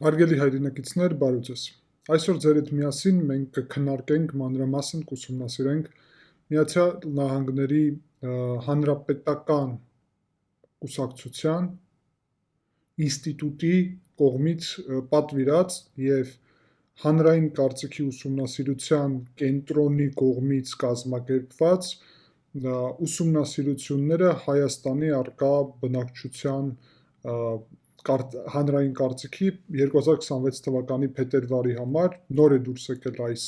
Հարգելի հայրենակիցներ, բարև ձեզ։ Այսօր ձեր հետ միասին մենք կքննարկենք մանրամասն կուսումնասիրենք Միացյալ Նահանգների հանրապետական կուսակցության ինստիտուտի կողմից պատվիրած եւ հանրային կարծիքի ուսումնասիրության կենտրոնի կողմից կազմակերպված ուսումնասիրությունները Հայաստանի առկա բնակչության հանրային կարծիքի 2026 թվականի փետրվարի համար նոր է դուրս եկել այս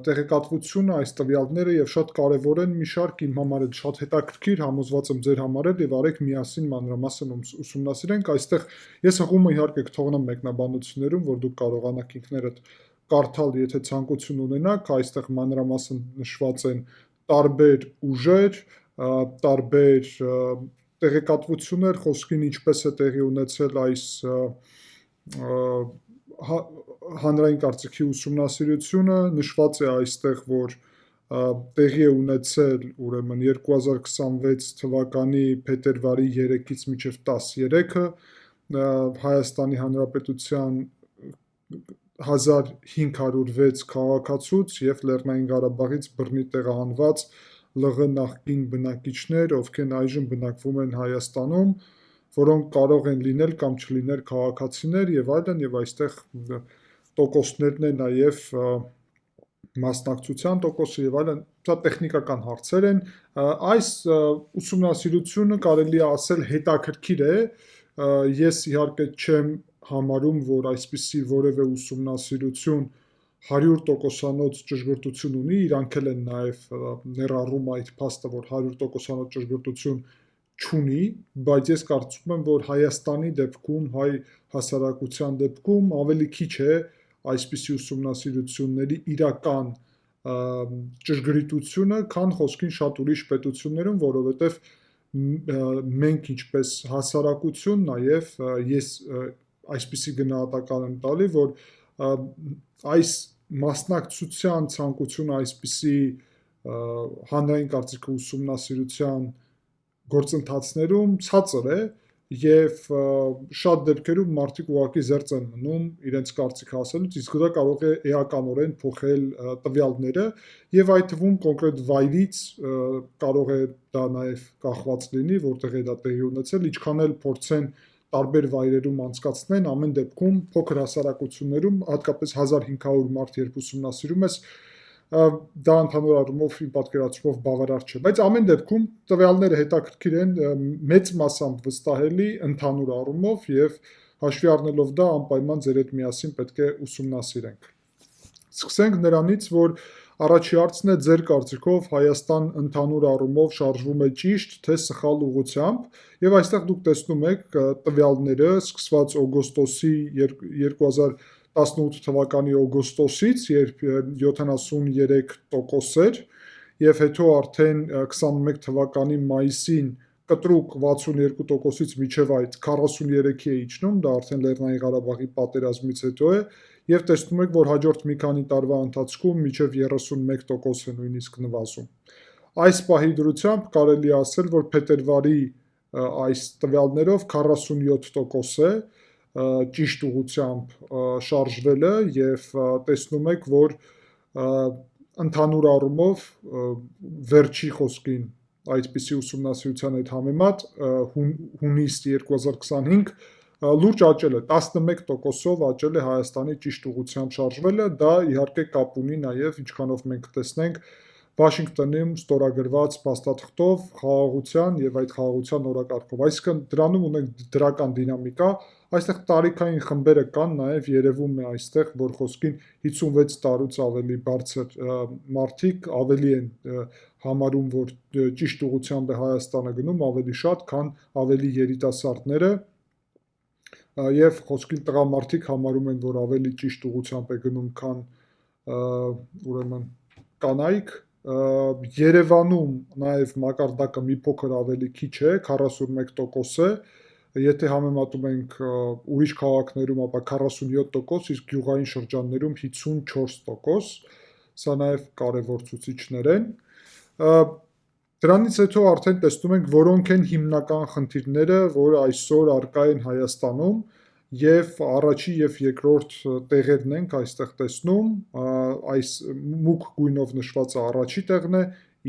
տեղեկատվությունը, այս տվյալները եւ շատ կարեւոր են մի շարք իմ համար էլ շատ հետաքրքիր, համոզված եմ ձեր համար էլ եւ արեք միասին մանրամասն ուսումնասիրենք։ Այստեղ ես հղումը իհարկե կթողնեմ մեկնաբանություններում, որ դուք կարողանաք ինքներդ կարդալ, եթե ցանկություն ունենաք, այստեղ մանրամասն նշված են տարբեր ուժեր, տարբեր տեղեկատվություններ, խոսքին ինչպես է տեղի ունեցել այս հանրային կարծիքի ուսումնասիրությունը, նշված է այստեղ, որ տեղի է ունեցել ուրեմն 2026 թվականի փետրվարի 3-ից մինչև 13-ը Հայաստանի Հանրապետության 1506 քաղաքացուց եւ Լեռնային Ղարաբաղից բռնի տեղահանված ԼՂ նախկին բնակիչներ, ովքեր այժմ բնակվում են Հայաստանում, որոնք կարող են լինել կամ չլինել քաղաքացիներ եւ այլն, եւ այստեղ տոկոսներն են նաեւ մասնակցության տոկոսը եւ այլն, դա տեխնիկական հարցեր են։ Այս ուսումնասիրությունը կարելի է ասել հետաքրքիր է, ես իհարկե չեմ համարում, որ այսպիսի որևէ ուսումնասիրություն 100%-անոց ճշգրտություն ունի, իրանք էլ են նաև ներառում այդ փաստը, որ 100%-անոց ճշգրտություն չունի, բայց ես կարծում եմ, որ Հայաստանի դեպքում, հայ հասարակության դեպքում ավելի քիչ է այսպիսի ուսումնասիրությունների իրական ճշգրտությունը, քան խոսքին շատ ուրիշ պետություններում, որովհետև մենք ինչպես հասարակություն, նաև ես այսպիսի գնահատական եմ տալի, որ այս մասնակցության ցանկությունը այսպիսի հանրային կարծիքի ուսումնասիրության գործընթացներում ցածր է եւ շատ դեպքերում մարդիկ ուղղակի զերծ են մնում իրենց կարծիքը ասելուց, իսկ դա կարող է էականորեն փոխել տվյալները եւ այդ թվում կոնկրետ վայրից կարող է դա նաեւ կախված լինի, որտեղ է դա տեղի ունեցել, ինչքան էլ փորձեն տարբեր վայրերում անցկացնեն, ամեն դեպքում փոքր հասարակություններում, հատկապես 1500 մարդ երբ ուսումնասիրում ես, դա ընդհանուր առումով իմ պատկերացումով բավարար չէ, բայց ամեն դեպքում տվյալները հետաքրքիր են, մեծ մասամբ վստահելի ընդհանուր առումով եւ հաշվի առնելով դա անպայման ձեր հետ միասին պետք է ուսումնասիրենք։ Սկսենք նրանից, որ առաջի հարցն է ձեր կարծիքով Հայաստան ընդհանուր առումով շարժվում է ճիշտ, թե սխալ ուղղությամբ, եւ այստեղ դուք տեսնում եք տվյալները սկսված օգոստոսի 2018 թվականի օգոստոսից, երբ 73% էր, եւ հետո արդեն 21 թվականի մայիսին կտրուկ 62%-ից մինչև այդ 43-ի է իջնում, դա արդեն Լեռնային Ղարաբաղի պատերազմից հետո է, եւ տեսնում եք, որ հաջորդ մի քանի տարվա ընթացքում մինչև 31% է նույնիսկ նվազում։ Այս պահի դրությամբ կարելի է ասել, որ փետրվարի այս տվյալներով 47% է ճիշտ ուղղությամբ շարժվելը եւ տեսնում եք, որ ընդհանուր առումով վերջի խոսքին այդպիսի ուսումնասիրության հետ համեմատ հունիս 2025 լուրջ աճել է, 11%-ով աճել է Հայաստանի ճիշտ ուղղությամբ շարժվելը, դա իհարկե կապ ունի նաև, ինչքանով մենք տեսնենք, Վաշինգտոնում ստորագրված փաստաթղթով, խաղաղության եւ այդ խաղաղության օրակարգով, այսինքն դրանում ունենք դրական դինամիկա, այստեղ տարիքային խմբերը կան, նաև երևում է այստեղ, որ խոսքին 56 տարուց ավելի բարձր մարդիկ ավելի են համարում, որ ճիշտ ուղղությամբ է Հայաստանը գնում, ավելի շատ, քան ավելի երիտասարդները, եւ խոսքին տղամարդիկ համարում են, որ ավելի ճիշտ ուղղությամբ է գնում, քան ուրեմն կանայք, Երևանում նաև մակարդակը մի փոքր ավելի քիչ է, 41% է, եթե համեմատում ենք ուրիշ քաղաքներում, ապա 47%, իսկ գյուղային շրջաններում 54%, սա նաև կարևոր ցուցիչներ են։ Դրանից հետո արդեն տեսնում ենք, որոնք են հիմնական խնդիրները, որ այսօր առկա են Հայաստանում, եւ առաջի եւ երկրորդ տեղերն ենք այստեղ տեսնում, այս մուգ գույնով նշվածը առաջի տեղն է,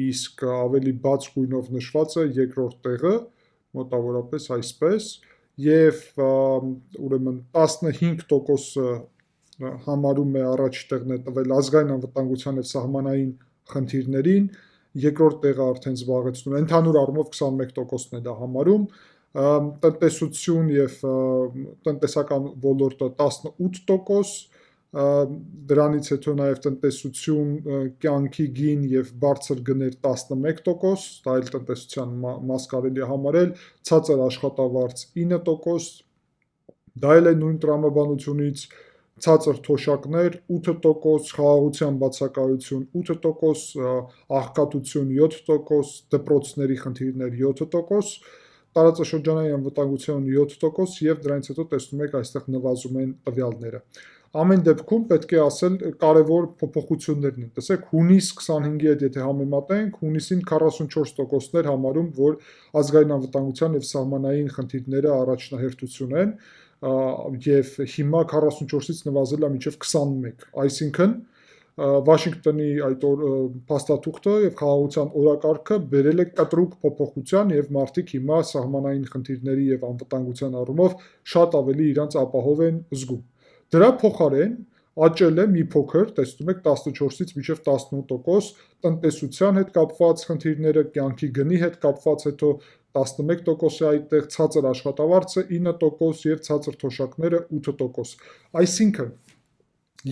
իսկ ավելի բաց գույնով նշվածը երկրորդ տեղը, մոտավորապես այսպես, եւ ուրեմն 15%-ը համարում է առաջի տեղն է տվել ազգային անվտանգության եւ սահմանային խնդիրներին, երկրորդ տեղը արդեն զբաղեցնում է, ընդհանուր առումով 21%-ն է դա համարում, տնտեսություն եւ տնտեսական ոլորտը 18%, դրանից հետո նաեւ տնտեսություն, կյանքի գին եւ բարձր գներ 11%, դա էլ տնտեսության մաս կարելի է համարել, ցածր աշխատավարձ 9%, դա էլ է նույն տրամաբանությունից, ցածր թոշակներ 8%, խաղաղության բացակայություն 8%, աղքատություն 7%, դպրոցների խնդիրներ 7%, տարածաշրջանային անվտանգություն 7% եւ դրանից հետո տեսնում եք այստեղ նվազում են տվյալները։ Ամեն դեպքում պետք է ասել կարևոր փոփոխություններն են։ Տեսեք, հունիս 25-ի հետ եթե համեմատենք, հունիսին 44%-ներ համարում, որ ազգային անվտանգության եւ սահմանային խնդիրները առաջնահերթություն են, եւ հիմա 44-ից նվազել է մինչեւ 21, այսինքն Վաշինգտոնի այդ փաստաթուղթը եւ խաղաղության օրակարգը բերել է կտրուկ փոփոխության եւ մարդիկ հիմա սահմանային խնդիրների եւ անվտանգության առումով շատ ավելի իրանց ապահով են զգում։ Դրա փոխարեն աճել է մի փոքր, տեսնում եք 14-ից մինչև 18%, տնտեսության հետ կապված խնդիրները, կյանքի գնի հետ կապված հետո 11% է այդտեղ, ցածր աշխատավարձը 9% եւ ցածր թոշակները 8%։ Այսինքն,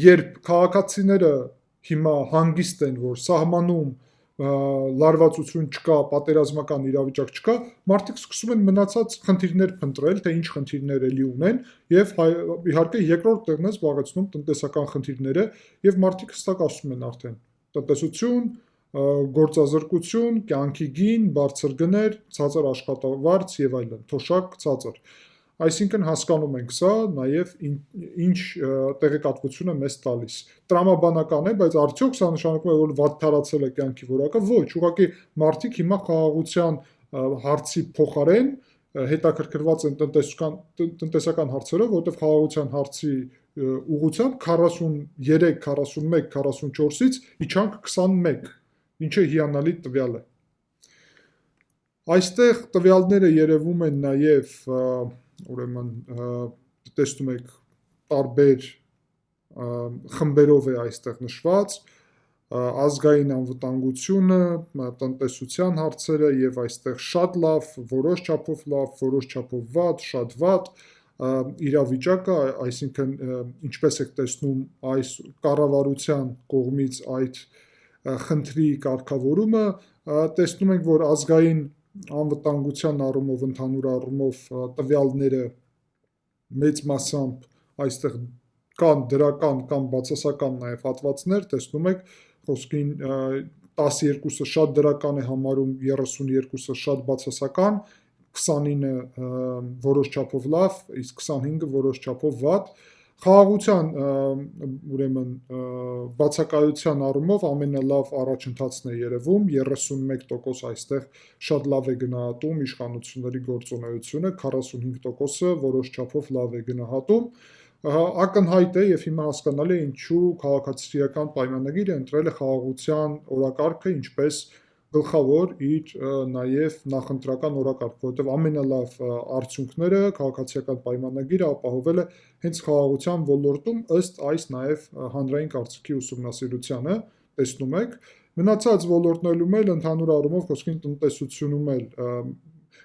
երբ քաղաքացիները հիմա հանգիստ են, որ սահմանում լարվածություն չկա, պատերազմական իրավիճակ չկա, մարդիկ սկսում են մնացած խնդիրներ փնտրել, թե ինչ խնդիրներ էլի ունեն, եւ իհարկե երկրորդ տեղն է զբաղեցնում տնտեսական խնդիրները, եւ մարդիկ հստակ ասում են արդեն տնտեսություն, գործազրկություն, կյանքի գին, բարձր գներ, ցածր աշխատավարձ եւ այլն, թոշակ ցածր։ Այսինքն հասկանում ենք սա, նաև ինչ տեղեկատվություն է մեզ տալիս։ Տրամաբանական է, բայց արդյոք սա նշանակում է, որ վատթարացել է կյանքի որակը, ոչ, ուղղակի մարդիկ հիմա խաղաղության հարցի փոխարեն հետաքրքրված են տնտեսական հարցերով, որտեղ խաղաղության հարցի ուղղությամբ 43, 41, 44-ից իջանք 21, ինչը հիանալի տվյալ է։ Այստեղ տվյալները երևում են նաև ուրեմն տեսնում եք տարբեր խմբերով է այստեղ նշված, ազգային անվտանգությունը, տնտեսության հարցերը եւ այստեղ շատ լավ, որոշ չափով վատ, շատ վատ իրավիճակը, այսինքն ինչպես եք տեսնում այս կառավարության կողմից այդ խնդրի կարգավորումը, տեսնում ենք, որ ազգային անվտանգության առումով, ընդհանուր առումով տվյալները մեծ մասամբ այստեղ կան դրական կամ բացասական նաև հատվածներ, տեսնում եք, խոսքին 12-ը շատ դրական է համարում, 32-ը շատ բացասական, 29-ը որոշ չափով լավ, իսկ 25-ը որոշ չափով վատ։ Խաղաղության ուրեմն բացակայության առումով ամենալավ առաջընթացն է երևում, 31% այստեղ շատ լավ է գնահատում իշխանությունների գործունեությունը, 45%-ը որոշ չափով լավ է գնահատում։ Ակնհայտ է եւ հիմա հասկանալի է ինչու քաղաքացիական պայմանագիրը ընտրել է խաղաղության օրակարգը ինչպես գլխավոր իր նաև նախընտրական օրակարգ, որովհետև ամենալավ արդյունքները քաղաքացիական պայմանագիրը ապահովել է հենց խաղաղության ոլորտում ըստ այս նաև հանրային կարծիքի ուսումնասիրությանը, տեսնում եք, մնացած ոլորտներում էլ ընդհանուր առումով խոսքին տնտեսությունում էլ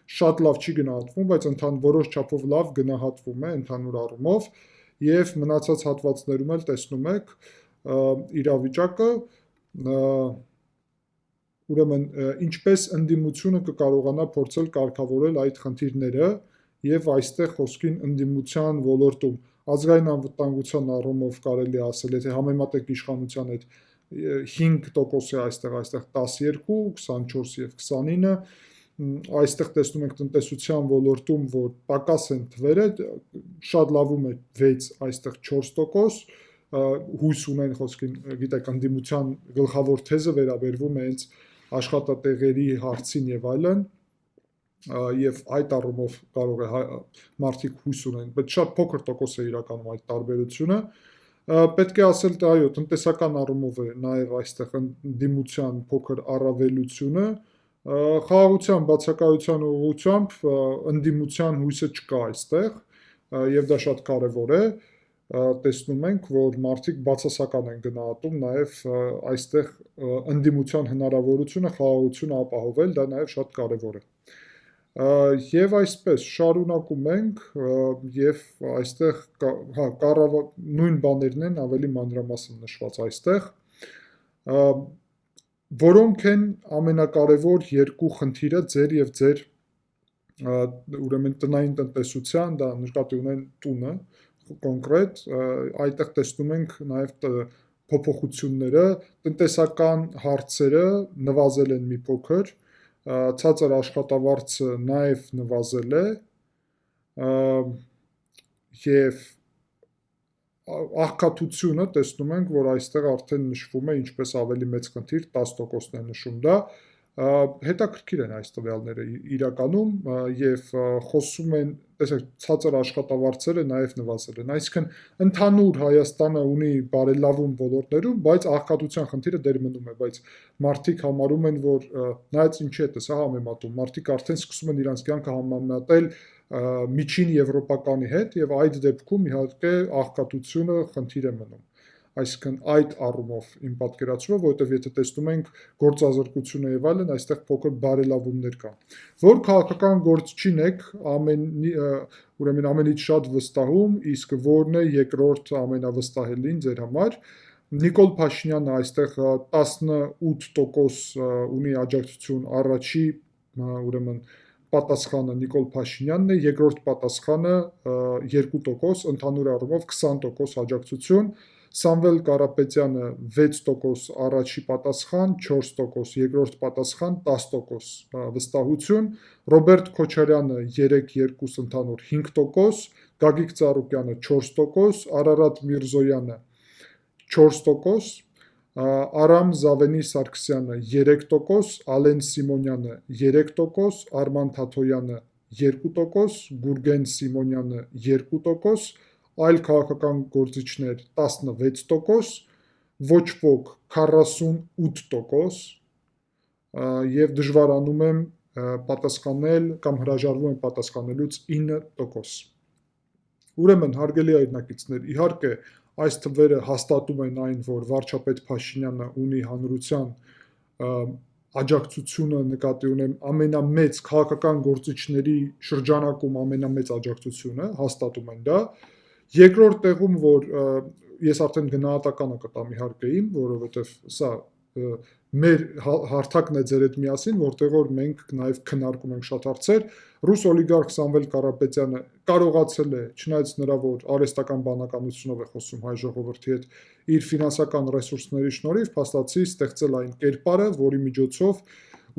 շատ լավ չի գնահատվում, բայց որոշ չափով լավ գնահատվում է ընդհանուր առումով եւ մնացած հատվածներում էլ տեսնում եք իրավիճակը ուրեմն ինչպես ընդդիմությունը կկարողանա փորձել կարգավորել այդ խնդիրները եւ այստեղ խոսքին ընդդիմության ոլորտում ազգային անվտանգության առումով կարելի ասել, եթե համեմատեք իշխանության հետ 5% է այստեղ 12, 24 եւ 29, այստեղ տեսնում ենք տնտեսության ոլորտում, որ պակաս են թվերը, շատ լավում է 6, այստեղ 4%, հույս ունեն խոսքին, գիտեք, ընդդիմության գլխավոր թեզը վերաբերվում է հենց աշխատատեղերի հարցին եւ այլն, եւ այդ առումով կարող է մարդիկ հույս ունեն, բայց շատ փոքր տոկոս է իրականում այդ տարբերությունը։ Պետք է ասել, թե այո, տնտեսական առումով է նաեւ այստեղ ընդդիմության փոքր առավելությունը, խաղաղության բացակայության ուղղությամբ ընդդիմության հույսը չկա այստեղ, եւ դա շատ կարեւոր է, տեսնում ենք, որ մարդիկ բացասական են գնահատում նաեւ այստեղ ընդդիմության հնարավորությունը խաղաղությունը ապահովել, դա նաեւ շատ կարեւոր է։ Եվ այսպես շարունակում ենք եւ այստեղ նույն բաներն են ավելի մանրամասն նշված այստեղ, որոնք են ամենակարևոր երկու խնդիրը ձեր եւ ձեր ուրեմն տնային տնտեսության, դա նկատի ունեն տունը կոնկրետ, այդտեղ տեսնում ենք նաեւ փոփոխությունները, տնտեսական հարցերը նվազել են մի փոքր, ցածր աշխատավարձը նաև նվազել է եւ աղքատությունը տեսնում ենք, որ այստեղ արդեն նշվում է ինչպես ավելի մեծ խնդիր, 10%-ն է նշում դա, հետաքրքիր են այս տվյալները իրականում եւ խոսում են, տեսեք, ցածր աշխատավարձերը նաև նվազել են, այսինքն ընդհանուր Հայաստանը ունի բարելավում ոլորտներում, բայց աղքատության խնդիրը դեռ մնում է, բայց մարդիկ համարում են, որ նայած ինչի է սա համեմատում, մարդիկ արդեն սկսում են իրենց կյանքը համեմատել միջին եվրոպականի հետ եւ այդ դեպքում իհարկե աղքատությունը խնդիր է մնում։ Այսինքն այդ առումով իմ պատկերացումը, որովհետև եթե տեսնում ենք գործազրկությունը եւ այլն, այստեղ փոքր բարելավումներ կան։ Որ քաղաքական գործչին եք ուրեմն ամենից շատ վստահում, իսկ որն է երկրորդ ամենավստահելին ձեր համար։ Նիկոլ Փաշինյանը այստեղ 18% ունի աջակցություն, առաջի ուրեմն պատասխանը Նիկոլ Փաշինյանն է, երկրորդ պատասխանը 2%, ընդհանուր առումով 20% աջակցություն, Սամվել Կարապետյանը 6% առաջի պատասխան, 4% երկրորդ պատասխան, 10% վստահություն, Ռոբերտ Քոչարյանը 3-2 ընդհանուր 5%, Գագիկ Ծառուկյանը 4%, Արարատ Միրզոյանը 4%, Արամ Զավենի Սարգսյանը 3%, Ալեն Սիմոնյանը 3%, Արման Թաթոյանը 2%, Գուրգեն Սիմոնյանը 2%, այլ քաղաքական գործիչներ 16%, ոչ ոք 48% եւ դժվարանում եմ պատասխանել կամ հրաժարվում եմ պատասխանելուց 9%։ Ուրեմն հարգելի այրնակիցներ, իհարկե այս թվերը հաստատում են այն, որ վարչապետ Փաշինյանը ունի հանրության աջակցությունը նկատի ունեմ ամենամեծ քաղաքական գործիչների շրջանակում ամենամեծ աջակցությունը, հաստատում են դա։ Երկրորդ տեղում, որ ես արդեն գնահատականը կտամ իհարկե իմ, որովհետև սա մեր հարթակն է ձեր հետ միասին, որտեղ որ մենք նաև քննարկում ենք շատ հարցեր, ռուս օլիգարխ Սամվել Կարապետյանը կարողացել է, չնայած նրա որ արհեստական բանականությունով է խոսում հայ ժողովրդի հետ, իր ֆինանսական ռեսուրսների շնորհիվ փաստացի ստեղծել այն կերպարը, որի միջոցով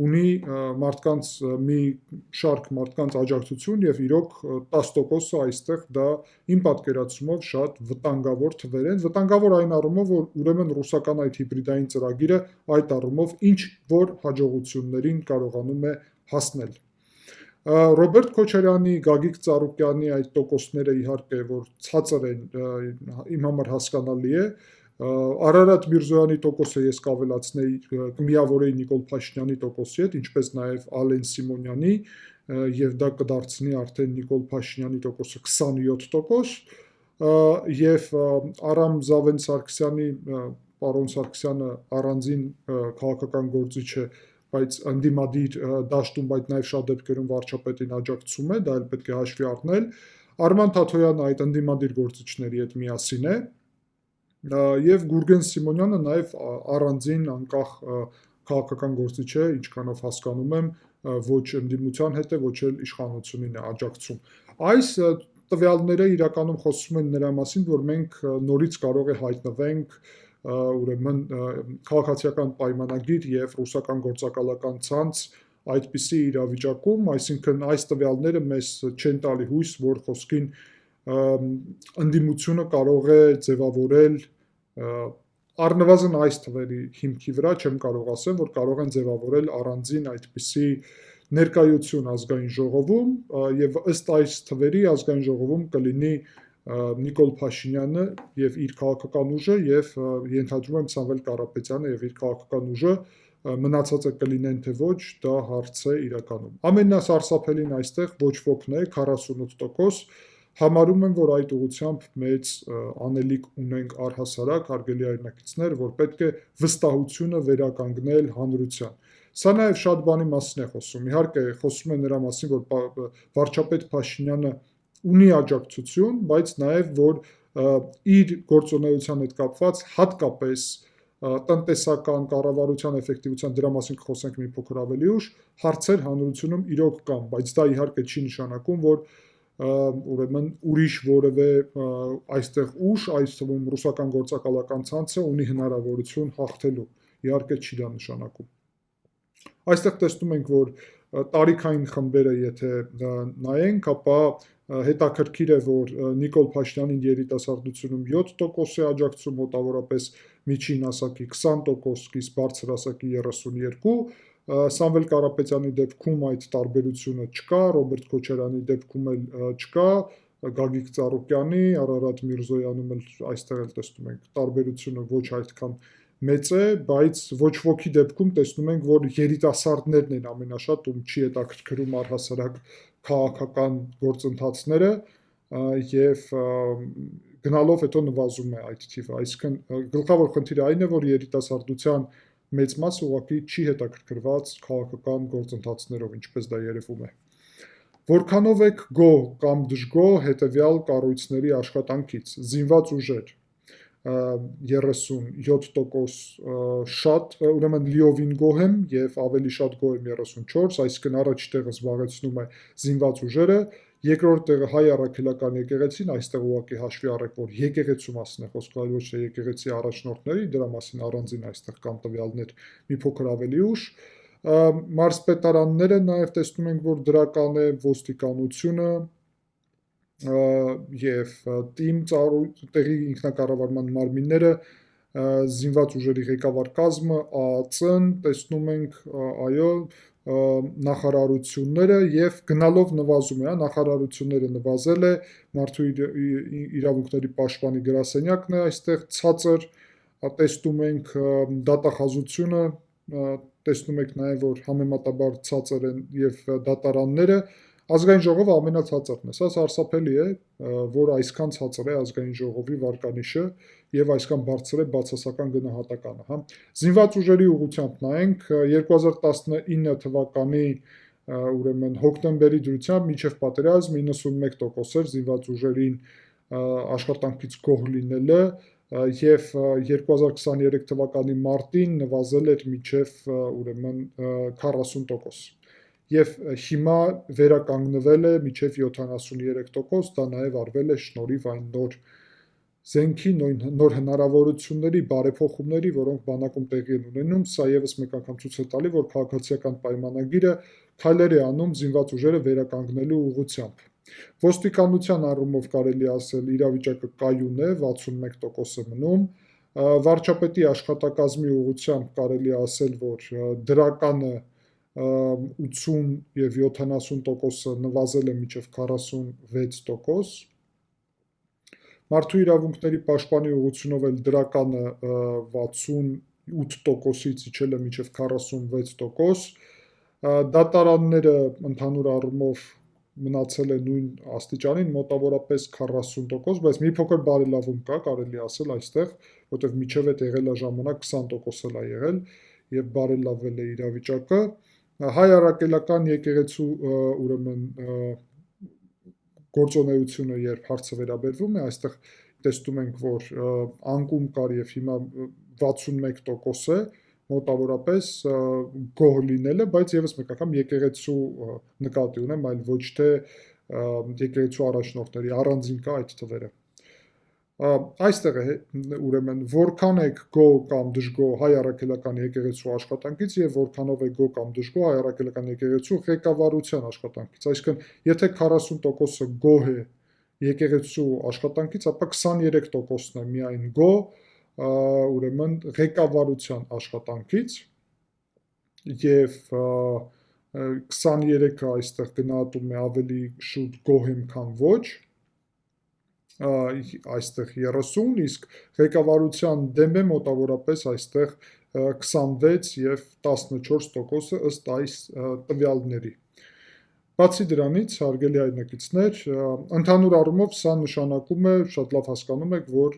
ունի մարդկանց մի շարք մարդկանց աջակցություն եւ իրոք 10%-ը այստեղ դա իմ պատկերացումով շատ վտանգավոր թվեր են, վտանգավոր այն առումով, որ ուրեմն ռուսական այդ հիբրիդային ծրագիրը այդ առումով ինչ որ հաջողություններին կարողանում է հասնել։ Ռոբերտ Քոչարյանի, Գագիկ Ծառուկյանի այդ տոկոսները իհարկե որ ցածր են, իմ համար հասկանալի է, Արարատ Միրզոյանի տոկոսը ես կավելացնեի, կմիավորեի Նիկոլ Փաշինյանի տոկոսի հետ, ինչպես նաև Ալեն Սիմոնյանի, եւ դա կդարձնի արդեն Նիկոլ Փաշինյանի տոկոսը 27%, եւ Արամ Զավեն Սարգսյանի, պարոն Սարգսյանը առանձին քաղաքական գործիչ է, բայց ընդդիմադիր դաշտում, բայց նաև շատ դեպքերում վարչապետին աջակցում է, դա էլ պետք է հաշվի առնել։ Արման Թաթոյանը այդ ընդդիմադիր գործիչների հետ միասին է, եւ Գուրգեն Սիմոնյանը նաև առանձին անկախ քաղաքական գործիչ է, ինչքանով հասկանում եմ, ոչ ընդդիմության հետ է, ոչ էլ իշխանությունին է աջակցում։ Այս տվյալները իրականում խոսում են նրա մասին, որ մենք նորից կարող է հայտնվենք ուրեմն քաղաքացիական պայմանագիր եւ ռուսական գործակալական ցանց այդպիսի իրավիճակում, այսինքն այս տվյալները մեզ չեն տալի հույս, որ խոսքին ընդդիմությունը կարող է ձևավորել առնվազն այս թվերի հիմքի վրա չեմ կարող ասեմ, որ կարող են ձևավորել առանձին այդպիսի ներկայություն ազգային ժողովում եւ ըստ այս թվերի ազգային ժողովում կլինի Նիկոլ Փաշինյանը եւ իր քաղաքական ուժը եւ ենթադրում եմ Սամվել Կարապետյանը եւ իր քաղաքական ուժը, մնացածը կլինեն թե ոչ, դա հարց է իրականում։ Ամենասարսափելին այստեղ ոչ ոքն է, 48% համարում են, որ այդ ուղղությամբ մեծ անելիք ունենք առհասարակ, հարգելի հայրենակիցներ, որ պետք է վստահությունը վերականգնել հանրության։ Սա նաև շատ բանի մասին է խոսում։ Իհարկե, խոսում է նրա մասին, որ վարչապետ Փաշինյանը ունի աջակցություն, բայց նաև որ իր գործունեության հետ կապված հատկապես տնտեսական կառավարության էֆեկտիվության դրա մասին կխոսենք մի փոքր ավելի ուշ, հարցեր հանրությունում իրոք կան, բայց դա իհարկե չի նշանակում, որ ուրեմն ուրիշ որևէ այստեղ ուժ, այս թվում ռուսական գործակալական ցանցը ունի հնարավորություն հաղթելու։ Իհարկե չի դա նշանակում։ Այստեղ տեսնում ենք, որ տարիքային խմբերը եթե նայենք, ապա հետաքրքիր է, որ Նիկոլ Փաշինյանին երիտասարդությունում 7% է աջակցում, մոտավորապես միջին հասակի 20%, իսկ բարձր հասակի 32%, Սամվել Կարապետյանի դեպքում այդ տարբերությունը չկա, Ռոբերտ Քոչարյանի դեպքում էլ չկա, Գագիկ Ծառուկյանի, Արարատ Միրզոյանում էլ այստեղ էլ տեսնում ենք տարբերությունը ոչ այդքան մեծ է, բայց ոչ ոքի դեպքում տեսնում ենք, որ երիտասարդներն են ամենաշատ, ում չի հետաքրքրում առհասարակ քաղաքական գործընթացները եւ գնալով հետո նվազում է այդ թիվը, այսինքն գլխավոր խնդիրը այն է, որ երիտասարդության մեծ մասը ուղղակի չի հետաքրքրված քաղաքական գործընթացներով, ինչպես դա երևում է։ Որքանով եք գոհ կամ դժգոհ հետևյալ կառույցների աշխատանքից, զինված ուժեր 37% շատ, ուրեմն լիովին գոհ եմ եւ ավելի շատ գոհ եմ 34, այսինքն առաջ տեղը զբաղեցնում է զինված ուժերը, երկրորդ տեղը հայ առաքելական եկեղեցին, այստեղ ուղղակի հաշվի առեք, որ եկեղեցու մասին է խոսքը, այլ ոչ թե եկեղեցի առաջնորդների, դրա մասին առանձին այստեղ կան տվյալներ մի փոքր ավելի ուշ, մարզպետարանները նաև տեսնում ենք, որ դրական է ոստիկանությունը եւ թիմ տեղի ինքնակառավարման մարմինները, զինված ուժերի ղեկավար կազմը, ԱԱԾ-ն, տեսնում ենք, այո, նախարարությունները եւ գնալով նվազում է, նախարարությունները նվազել է, մարդու իրավունքների պաշտպանի գրասենյակն է այստեղ ցածր, տեսնում ենք դատախազությունը, տեսնում եք նաև, որ համեմատաբար ցածր են եւ դատարանները, ազգային ժողովը ամենացածրն է, սա սարսափելի է, որ այսքան ցածր է ազգային ժողովի վարկանիշը եւ այսքան բարձր է բացասական գնահատականը, հա։ Զինված ուժերի ուղղությամբ նայենք 2019 թվականի ուրեմն հոկտեմբերի դրությամբ մինչև պատերազմ 91% էր զինված ուժերին աշխատանքից գոհ լինելը եւ 2023 թվականի մարտին նվազել էր մինչև ուրեմն 40%։ Եվ հիմա վերականգնվել է մինչև 73%, դա նաև արվել է շնորհիվ այն նոր զենքի, նոր հնարավորությունների, բարեփոխումների, որոնք բանակում տեղի են ունենում, սա եւս մեկ անգամ ցույց է տալի, որ քաղաքացիական պայմանագիրը քայլեր է անում զինված ուժերը վերականգնելու ուղղությամբ։ Ոստիկանության առումով կարելի ասել իրավիճակը կայուն է, 61% է մնում, վարչապետի աշխատակազմի ուղղությամբ կարելի ասել, որ դրականը 80 եւ 70%-ը նվազել է մինչև 46%, մարդու իրավունքների պաշտպանի ուղղությունով էլ դրականը 68%-ից իջել է մինչև 46%, դատարանները ընդհանուր առումով մնացել է նույն աստիճանին, մոտավորապես 40%, բայց մի փոքր բարելավում կա, կարելի ասել այստեղ, որտեղ միջև այդ եղել է ժամանակ 20% էլ է եղել եւ բարելավել է իրավիճակը։ Հայ առաքելական եկեղեցու ուրեմն գործունեությունը երբ հարցը վերաբերվում է, այստեղ տեսնում ենք, որ անկում կար եւ հիմա 61% է, մոտավորապես գոհ լինելը, բայց եւս մեկ անգամ եկեղեցու նկատի ունեմ, այլ ոչ թե եկեղեցու առաջնորդների, առանձին կա այդ թվերը։ Այստեղ է ուրեմն որքան եք գոհ կամ դժգոհ հայ առաքելական եկեղեցու աշխատանքից եւ որքանով եք գոհ կամ դժգոհ հայ առաքելական եկեղեցու ղեկավարության աշխատանքից, այսինքն եթե 40%-ը գոհ է եկեղեցու աշխատանքից, ապա 23%-ն է միայն գոհ ուրեմն ղեկավարության աշխատանքից եւ 23-ը այստեղ գնահատում է ավելի շուտ գոհեմ, քան ոչ, այստեղ 30, իսկ ղեկավարության դեմ է մոտավորապես այստեղ 26 և 14% ըստ այս տվյալների։ Բացի դրանից, հարգելի հայրենակիցներ, ընդհանուր առումով սա նշանակում է, շատ լավ հասկանում եք, որ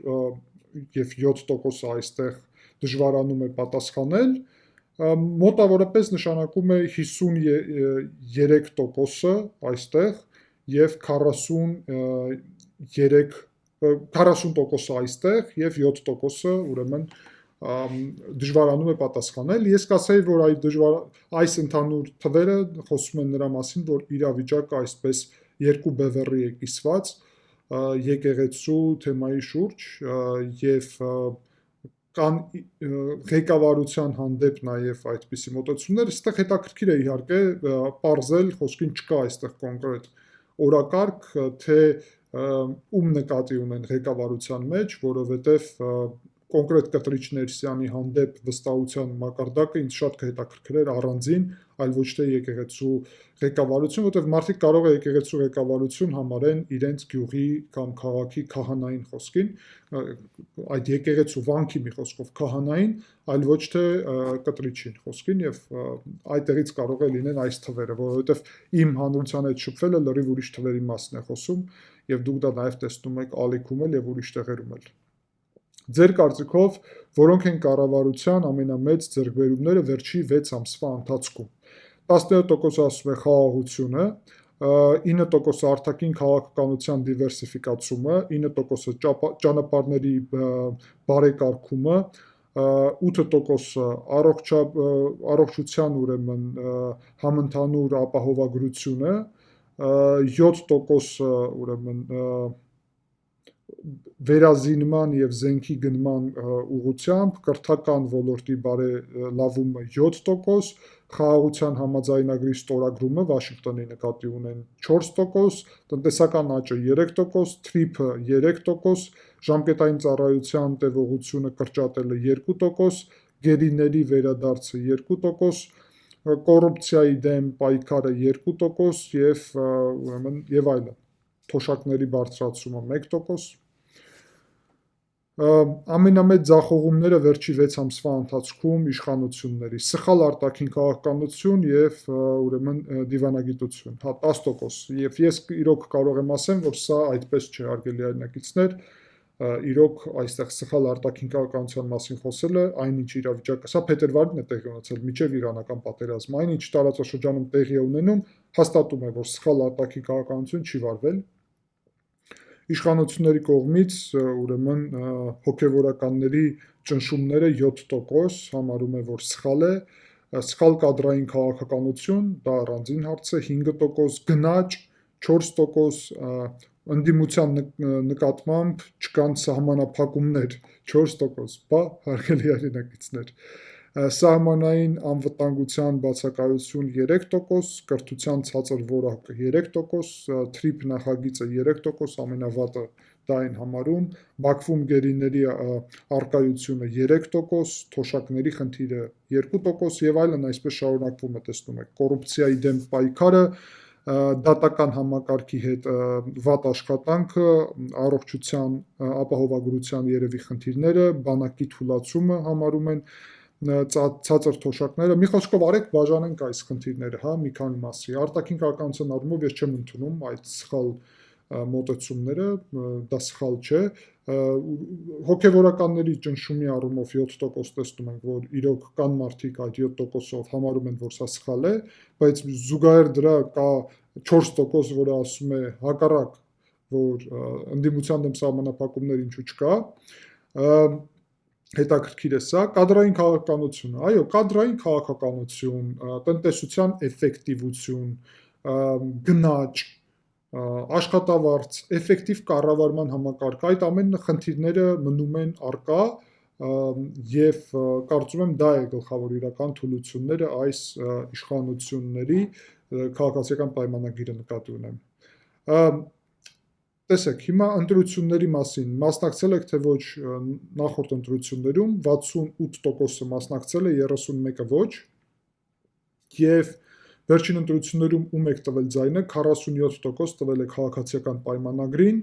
և 7%-ը այստեղ դժվարանում է պատասխանել, մոտավորապես նշանակում է 53%-ը այստեղ և 40%-ը այստեղ և 7%-ը ուրեմն դժվարանում է պատասխանել։ Ես կասեի, որ այս ընդհանուր թվերը խոսում են նրա մասին, որ իրավիճակը այսպես երկու բևեռի է կիսված եկեղեցու թեմայի շուրջ և կան ղեկավարության հանդեպ նաև այդպիսի մոտեցումներ, այստեղ հետաքրքիր է իհարկե պարզել, խոսքին չկա այստեղ կոնկրետ օրակարգ, թե ում նկատի ունեն ղեկավարության մեջ, որովհետև կոնկրետ կտրիչներ սյանի հանդեպ վստահության մակարդակը ինձ շատ կհետաքրքրեր առանձին, այլ ոչ թե եկեղեցու ղեկավարություն, որովհետև մարդիկ կարող է եկեղեցու ղեկավարություն համարեն իրենց գյուղի կամ քաղաքի քահանային խոսքին, այդ եկեղեցու վանքի մի խոսքով քահանային, այլ ոչ թե կտրիչին խոսքին և այդտեղից կարող է լինեն այս թվերը, որովհետև իմ հանրության հետ շփվելը լրիվ ուրիշ թվերի մասն է խոսում և դուք դա նաև տեսնում եք ալիքում էլ և ուրիշ տեղերում էլ։ Ձեր կարծիքով որոնք են կառավարության ամենամեծ ձեռքբերումները վերջի 6 ամսվա ընթացքում։ 17% ասում է խաղաղությունը, 9% արտաքին քաղաքականության դիվերսիֆիկացումը, 9% ճանապարհների բարեկարգումը, 8% առողջության ուրեմն համընդհանուր ապահովագրությունը, 7% ուրեմն վերազինման և զենքի գնման ուղղությամբ, կրթական ոլորտի բարելավումը 7%, խաղաղության համաձայնագրի ստորագրումը Վաշինգտոնի նկատի ունեն 4%, տնտեսական աճը 3%, թրիփը 3%, ժամկետային ծառայության տևողությունը կրճատելը 2%, գերիների վերադարձը 2%, կոռուպցիայի դեմ պայքարը 2% և այլն, թոշակների բարձրացումը 1%։ Ամենամեծ ձախողումները վերջի 6 ամսվա ընթացքում իշխանությունների՝ սխալ արտաքին քաղաքականություն և ուրեմն դիվանագիտություն, 10%։ Եվ ես իրոք կարող եմ ասեմ, որ սա այդպես չէ, հարգելի հայրենակիցներ, իրոք այստեղ սխալ արտաքին քաղաքականության մասին խոսելը, այնինչ իրավիճակը, սա փետրվարին է տեղի ունեցել, մինչև իրանական պատերազմը, այնինչ տարածաշրջանում տեղի է ունենում, հաստատում է, որ սխալ արտաքին քաղաքականություն չի վարվել։ Իշխանությունների կողմից ուրեմն հոգևորականների ճնշումները 7% համարում է, որ սխալ է, սխալ կադրային քաղաքականություն, դա առանձին հարց է, 5%, գնաճ 4%, ընդդիմության նկատմամբ չկան սահմանափակումներ 4%, բա հարգելի հայրենակիցներ, սահմանային անվտանգության բացակայություն 3%, կրթության ցածր որակը 3%, թրիփ նախագիծը 3%, ամենավատը դա են համարում, Բաքվում գերիների առկայությունը 3%, թոշակների խնդիրը 2% և այլն, այսպես շարունակվում է, տեսնում եք, կոռուպցիայի դեմ պայքարը, դատական համակարգի հետ վատ աշխատանքը, առողջության ապահովագրության երևի խնդիրները, բանակի թուլացումը համարում են ցածր թոշակները, մի խոսքով արեք բաժանենք այս խնդիրները, մի քանի մասի, արտաքին քաղաքականության առումով ես չեմ ընդունում այդ սխալ մոտեցումները, դա սխալ չէ, հոգևորականների ճնշումի առումով 7% տեսնում ենք, որ իրոք կան մարդիկ այդ 7%-ով համարում են, որ սա սխալ է, բայց զուգահեռ դրա կա 4%, որը ասում է հակառակ, որ ընդդիմության դեմ սահմանափակումներ ինչու չկա, հետաքրքիր է սա, կադրային քաղաքականություն, այո, կադրային քաղաքականություն, տնտեսության էֆեկտիվություն, գնաճ, աշխատավարձ, էֆեկտիվ կառավարման համակարգ, այդ ամեն խնդիրները մնում են առկա և կարծում եմ դա է գլխավոր իրական թուլությունները այս իշխանությունների քաղաքացիական պայմանագիրը նկատի ունեմ։ Տեսեք, հիմա ընտրությունների մասին մասնակցել եք թե ոչ նախորդ ընտրություններում, 68%-ը մասնակցել է, 31%-ը ոչ, և Վերջին ընտրություններում ում եք տվել ձայնը, 47% տվել է քաղաքացիական պայմանագրին,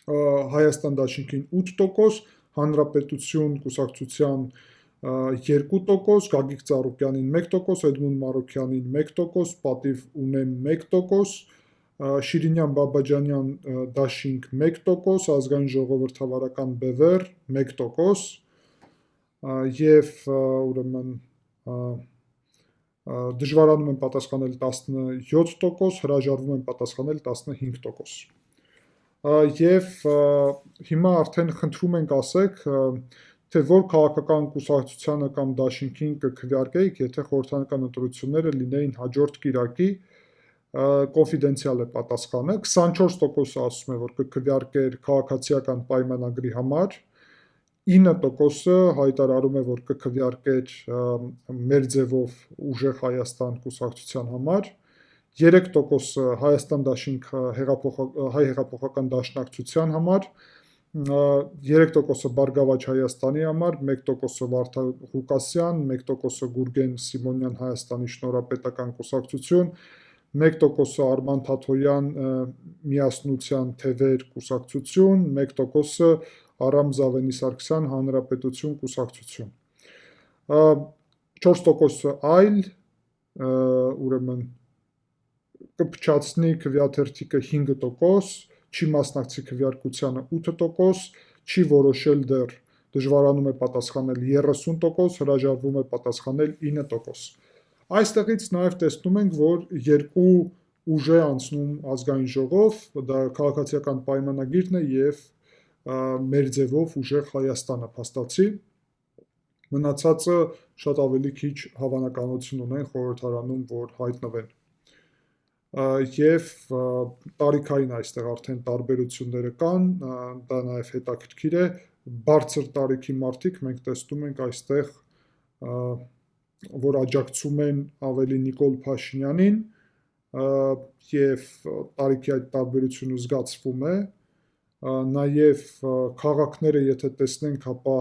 Հայաստան դաշինքին 8%, Հանրապետություն կուսակցության 2%, Գագիկ Ծառուկյանին 1%, Էդմոնդ Մարոկյանին 1%, Պատիվ Ունեմ 1%, Շիրինյան Բաբաջանյան դաշինք 1%, Ազգային ժողովրդավարական Բևեր 1%, եւ ուրեմն դժվարանում են պատասխանել 17%, հրաժարվում են պատասխանել 15%։ Եվ հիմա արդեն խնդրում ենք ասեք, թե որ քաղաքական կուսակցությանը կամ դաշինքին կքվեարկեիք, եթե խորհրդարանական ընտրությունները լինեին հաջորդ կիրակի, կոնֆիդենցիալ է պատասխանը, 24% ասում է, որ կքվեարկեր քաղաքացիական պայմանագրի համար, 9%-ը հայտարարում է, որ կքվեարկեր մեր ձևով ուժեղ Հայաստան կուսակցության համար, 3%-ը Հայաստան դաշինք հայ հեղափոխական դաշնակցության համար, 3%-ը Բարգավաճ Հայաստանի համար, 1%-ը Վարդան Ղուկասյան, 1%-ը Գուրգեն Սիմոնյան Հայաստանի շնորհապետական կուսակցություն, 1%-ը Արման Թաթոյան Միասնության թևեր կուսակցություն, 1%-ը Արամ Զավենի Սարգսյան Հանրապետություն կուսակցություն, 4%-ը այլ, ուրեմն կփչացնի քվեաթերթիկը 5%, չի մասնակցի քվեարկությանը 8%, չի որոշել դեռ, դժվարանում է պատասխանել 30%, հրաժարվում է պատասխանել 9%։ Այստեղից նաև տեսնում ենք, որ երկու ուժ է անցնում ազգային ժողով, դա քաղաքացիական պայմանագիրն է եւ մեր ձևով ուժեղ Հայաստանը փաստացի, մնացածը շատ ավելի քիչ հավանականություն ունեն խորհրդարանում, որ հայտնվեն։ Եվ տարիքային այստեղ արդեն տարբերությունները կան, դա նաև հետաքրքիր է, բարձր տարիքի մարդիկ մենք տեսնում ենք այստեղ, որ աջակցում են ավելի Նիկոլ Փաշինյանին, եւ տարիքի այդ տարբերությունը զգացվում է, նաև քաղաքները եթե տեսնենք, ապա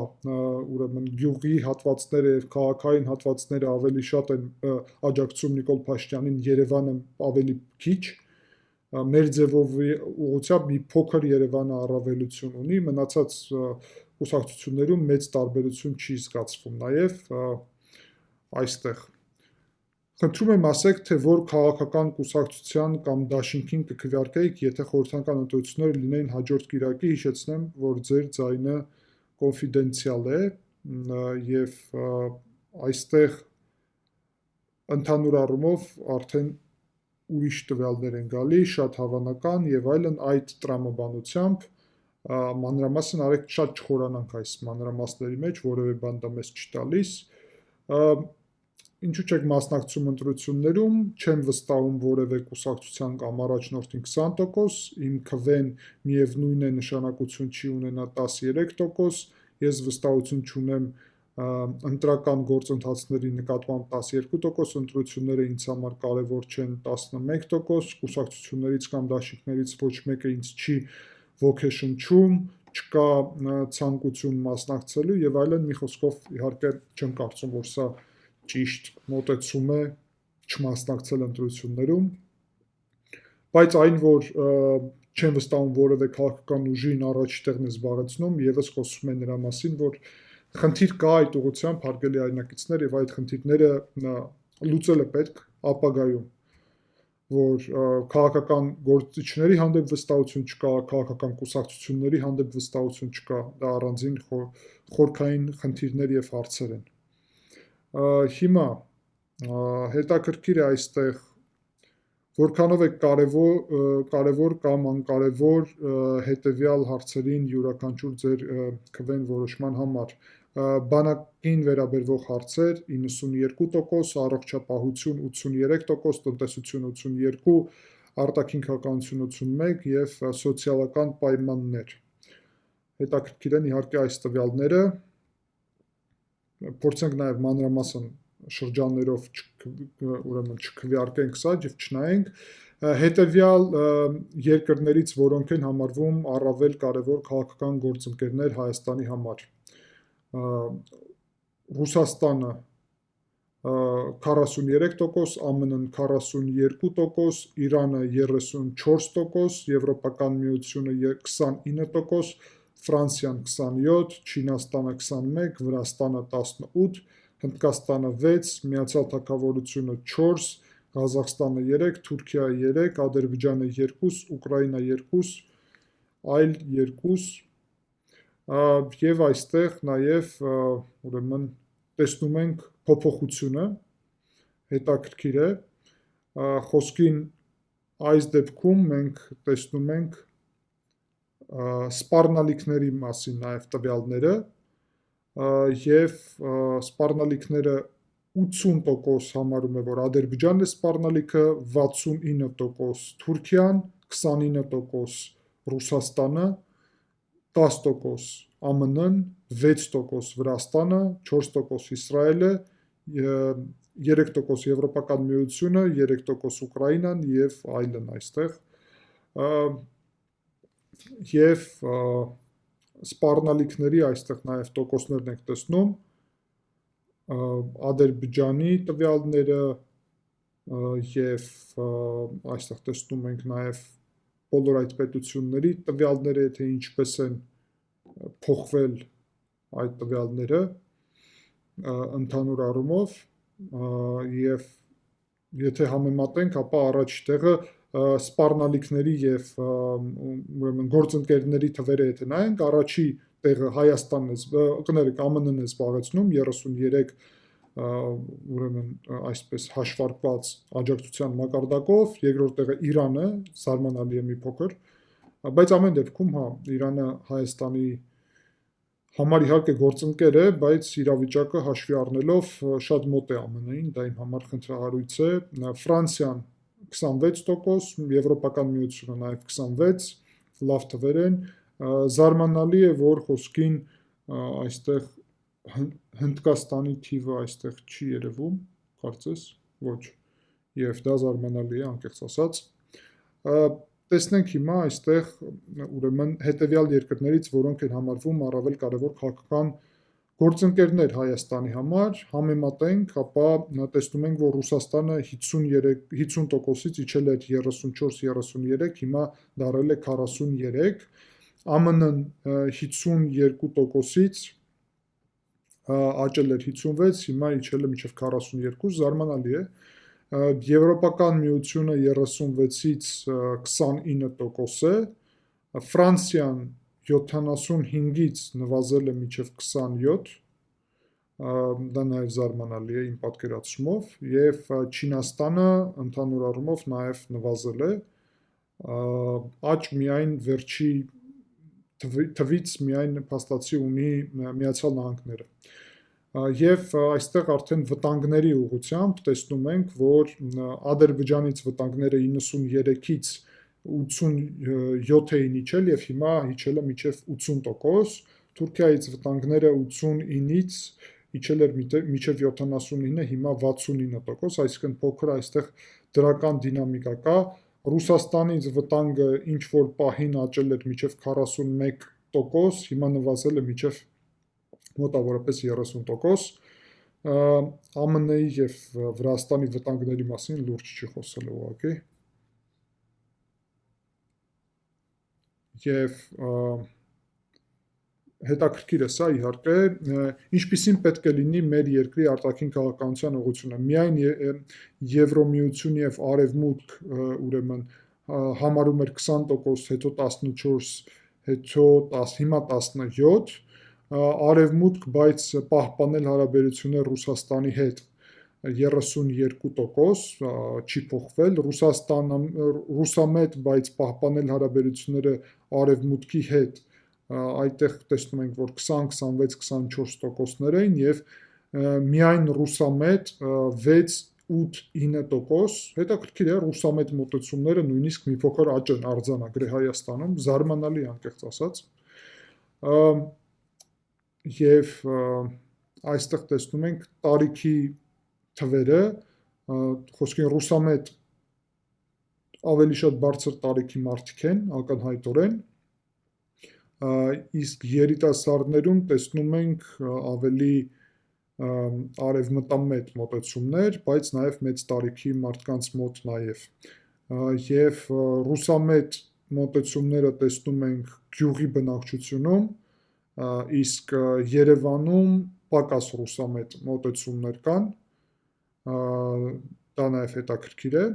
ուրեմն գյուղի հատվածները եւ քաղաքային հատվածները ավելի շատ են աջակցում Նիկոլ Փաշինյանին, Երևանը ավելի քիչ, մեր ձևով ուղղությամբ մի փոքր Երևանը առավելություն ունի, մնացած կուսակցություններում մեծ տարբերություն չի զգացվում նաև այստեղ։ Խնդրում եմ ասեք, թե որ քաղաքական կուսակցության կամ դաշինքին կքվեարկեիք, եթե խորհրդարանական ընտրությունները լինեին հաջորդ կիրակի, հիշեցնեմ, որ ձեր ձայնը կոնֆիդենցիալ է եւ այստեղ ընդհանուր առումով արդեն ուրիշ տվյալներ են գալի, շատ հավանական եւ այլն այդ տրամաբանությամբ մանրամասն արեք շատ չխորանանք այս մանրամասների մեջ, որևէ բան դա մեզ չի տալիս, ինչու չեք մասնակցում ընտրություններում, չեմ վստահում որևէ կուսակցության կամ առաջնորդին 20%, իմ քվեն միևնույն է նշանակություն չի ունենա 13%, ես վստահություն չունեմ ընտրական գործընթացների նկատմամբ 12%, ընտրությունները ինձ համար կարևոր չեն 11%, կուսակցություններից կամ դաշինքներից ոչ մեկը ինձ չի ոգեշնչում, չկա ցանկություն մասնակցելու եւ այլն, մի խոսքով իհարկե չեմ կարծում, որ սա ճիշտ մոտեցում է չմասնակցել ընտրություններում, բայց այն, որ չեմ վստահում որևէ քաղաքական ուժին առաջի տեղն է զբաղեցնում, եւս խոսում է նրա մասին, որ խնդիր կա այդ ուղղությամբ, հարգելի այրնակիցներ, եւ այդ խնդիրները լուծելը պետք ապագայում, որ քաղաքական գործիչների հանդեպ վստահություն չկա, քաղաքական կուսակցությունների հանդեպ վստահություն չկա, դա առանձին խորքային խնդիրներ եւ հարցեր են։ Հիմա հետաքրքիր է այստեղ որքանով է կարևոր կամ անկարևոր հետևյալ հարցերին յուրաքանչյուր ձեր քվեն որոշման համար, բանակին վերաբերվող հարցեր 92%, առողջապահություն 83%, տնտեսություն 82%, արտաքին քաղաքականություն 81% եւ սոցիալական պայմաններ։ Հետաքրքիր են իհարկե այս տվյալները, փորձենք նաև մանրամասն շրջաններով ուրեմն չքվեարկենք սա եւ չնայենք հետեւյալ երկրներից, որոնք են համարվում առավել կարևոր քաղաքական գործընկերներ Հայաստանի համար։ Ռուսաստանը, 43%, ԱՄՆ-ն 42%, Իրանը 34%, Եվրոպական միությունը 29%, Ֆրանսիան 27%, Չինաստանը 21%, Վրաստանը 18%, Հնդկաստանը 6%, Միացյալ Թագավորությունը 4%, Ղազախստանը 3%, Թուրքիա 3%, Ադրբեջանը 2%, Ուկրաինա 2%, այլ 2%, եւ այստեղ նաեւ ուրեմն տեսնում ենք փոփոխությունը, հետաքրքիր է, խոսքին այս դեպքում մենք տեսնում ենք սպառնալիքների մասին նաև տվյալները եւ սպառնալիքները 80% համարում է, որ Ադրբեջանն է սպառնալիքը, 69% Թուրքիան, 29% Ռուսաստանը, 10% ԱՄՆ-ն, 6% Վրաստանը, 4% Իսրայելը, 3% Եվրոպական միությունը, 3% Ուկրաինան եւ այլն այստեղ եւ սպառնալիքների այստեղ նաեւ տոկոսներն եք տեսնում, Ադրբեջանի տվյալները եւ այստեղ տեսնում ենք նաեւ բոլոր այդ պետությունների տվյալները, թե ինչպես են փոխվել այդ տվյալները ընդհանուր առումով եւ եթե համեմատենք, ապա առաջ տեղը սպառնալիքների եւ ուրեմն գործընկերների թվերը եթե նայենք, առաջի տեղը Հայաստանն է, կներեք, ԱՄՆ-ն է զբաղեցնում 33 ուրեմն այսպես հաշվարկված աջակցության մակարդակով, երկրորդ տեղը Իրանը, զարմանալի է մի փոքր, բայց ամեն դեպքում հա, Իրանը Հայաստանի համար իհարկե գործընկեր է, բայց իրավիճակը հաշվի առնելով շատ մոտ է ԱՄՆ-ին, դա իմ համար խնդրահարույց է, Ֆրանսիան 26%, Եվրոպական միությունը նաև 26%, լավ թվեր են, զարմանալի է, որ խոսքին այստեղ Հնդկաստանի թիվը այստեղ չի երևում, կարծես, ոչ, եւ դա զարմանալի է, անկեղծ ասած, տեսնենք հիմա այստեղ ուրեմն հետևյալ երկրներից, որոնք են համարվում առավել կարևոր քաղաքական գործընկերներ Հայաստանի համար, համեմատենք, ապա տեսնում ենք, որ Ռուսաստանը 50%-ից իջել էր 34-33, հիմա դարել է 43, ԱՄՆ-ն 52%-ից աճել էր 56, հիմա իջել է մինչև 42, զարմանալի է, Եվրոպական միությունը 36-ից 29% է, Ֆրանսիան 75-ից նվազել է մինչև 27, դա նաև զարմանալի է իմ պատկերացումով, եւ Չինաստանը ընդհանուր առումով նաև նվազել է, աճ միայն վերջի թվից միայն փաստացի ունի Միացյալ Նահանգները։ Եվ այստեղ արդեն վտանգների ուղղությամբ տեսնում ենք, որ Ադրբեջանից վտանգները 93-ից 87 էին իջել եւ հիմա իջել է մինչև 80%, Թուրքիայից վտանգները 89-ից իջել էր մինչև 79, հիմա 69%, այսինքն փոքր այստեղ դրական դինամիկա կա, Ռուսաստանից վտանգը ինչ որ պահին աճել էր մինչև 41%, հիմա նվազել է մինչև մոտավորապես 30%, ԱՄՆ-ի եւ Վրաստանի վտանգների մասին լուրջ չի խոսել ուղղակի։ Եվ հետաքրքիր է սա իհարկե, ինչպիսին պետք է լինի մեր երկրի արտաքին քաղաքականության ուղղությունը։ Միայն Եվրոմիություն եւ Արևմուտք ուրեմն համարում էր 20%, հետո 14, հետո 10, հիմա 17, Արևմուտք, բայց պահպանել հարաբերություններ Ռուսաստանի հետ 32% չի փոխվել, Ռուսամետ, բայց պահպանել հարաբերությունները Արևմուտքի հետ, այդտեղ տեսնում ենք, որ 20, 26, 24%-ներ էին եւ միայն ռուսամետ 6, 8, 9%, հետաքրքիր է, ռուսամետ մոտեցումները նույնիսկ մի փոքր աճ են արձանագրել Հայաստանում, զարմանալի անկեղծ ասած, եւ այստեղ տեսնում ենք տարիքի թվերը, խոսքին ռուսամետ ավելի շատ բարձր տարիքի մարդիկ են, ակնհայտորեն, իսկ երիտասարդներում տեսնում ենք ավելի արևմտամետ մոտեցումներ, բայց նաև մեծ տարիքի մարդկանց մոտ նաև։ Եվ ռուսամետ մոտեցումները տեսնում ենք գյուղի բնակչությունում, իսկ Երևանում պակաս ռուսամետ մոտեցումներ կան, դա նաև հետաքրքիր է։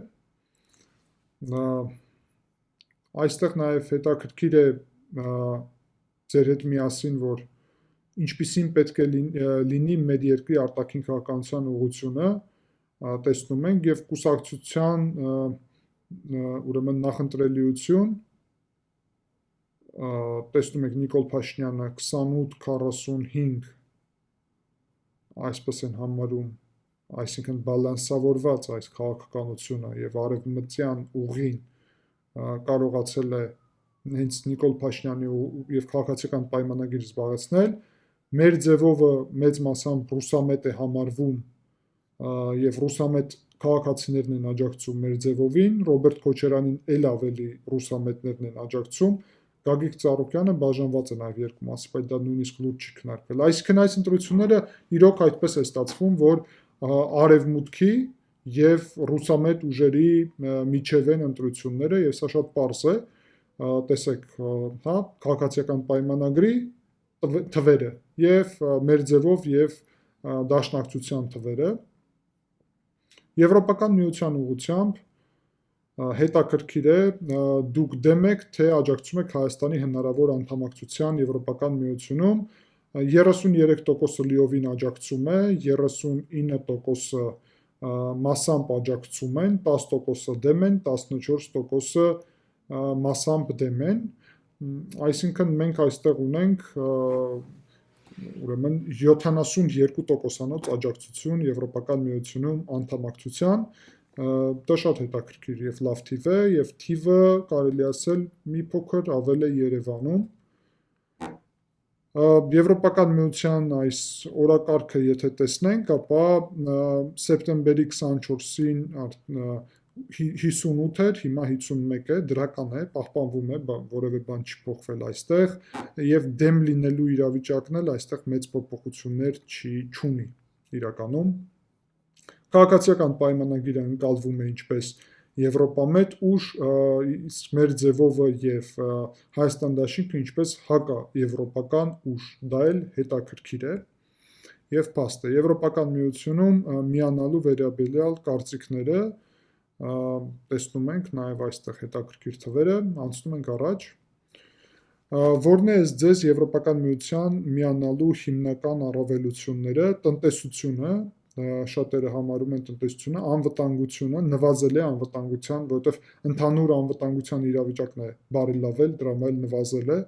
Այստեղ նաև հետաքրքիր է ձեր հետ միասին, որ ինչպիսին պետք է լինի մեր երկրի արտաքին քաղաքականության ուղղությունը, տեսնում ենք եւ կուսակցության ուրեմն նախընտրելիություն, տեսնում եք Նիկոլ Փաշինյանը 28-45 այսպես են համարում, այսինքն բալանսավորված այս քաղաքականությունը եւ արևմտյան ուղին կարողացել է հենց Նիկոլ Փաշինյանի եւ քաղաքացիական պայմանագիր զբաղեցնել, մեր ձևովը մեծ մասամբ ռուսամետ է համարվում եւ ռուսամետ քաղաքացիներն են աջակցում մեր ձևովին, Ռոբերտ Քոչարյանին էլ ավելի ռուսամետներն են աջակցում, Գագիկ Ծառուկյանը բաժանված է նաև երկու մասի, բայց դա նույնիսկ լուրջ չի քննարկվել։ Այսինքն այս ընտրությունները իրոք այդպես է ստացվում, որ արևմուտքի եւ ռուսամետ ուժերի միջև են ընտրությունները եւ սա շատ պարզ է, տեսեք, հա, քաղաքացիական պայմանագրի թվերը եւ մեր ձևով եւ դաշնակցության թվերը Եվրոպական միության ուղղությամբ հետաքրքիր է դուք դեմ եք թե աջակցում եք Հայաստանի հնարավոր անդամակցության Եվրոպական միությունում 33%-ը լիովին աջակցում է, 39%-ը մասամբ աջակցում են, 10%-ը դեմ են, 14%-ը մասամբ դեմ են, այսինքն մենք այստեղ ունենք ուրեմն 72%-անոց աջակցություն Եվրոպական միությունում անդամակցության, դա շատ հետաքրքիր եւ լավ թիվ է եւ թիվը կարելի ասել մի փոքր ավել է Երևանում։ Եվրոպական միության այս օրակարգը եթե տեսնենք, ապա սեպտեմբերի 24-ին 58 էր, հիմա 51 է, դրական է, պահպանվում է, որևէ բան չի փոխվել այստեղ եւ դեմ լինելու իրավիճակն էլ այստեղ մեծ փոփոխություններ չունի իրականում։ Քաղաքացիական պայմանագիրը ընկալվում է ինչպես Եվրոպամետ ուժ, իսկ մեր ձևովը եւ Հայաստան դաշինքը ինչպես հակաեվրոպական ուժ, դա էլ հետաքրքիր է եւ փաստ է։ Եվրոպական միությունում միանալու վերաբերյալ կարծիքները տեսնում ենք նաև այստեղ հետաքրքիր թվերը, անցնում ենք առաջ, որն է ձեզ Եվրոպական միության միանալու հիմնական առավելությունները, տնտեսությունը, շատերը համարում են տնտեսությունը, անվտանգությունը, նվազել է անվտանգության, որովհետև ընդհանուր անվտանգության իրավիճակն է բարելավել, դրամայել նվազել է,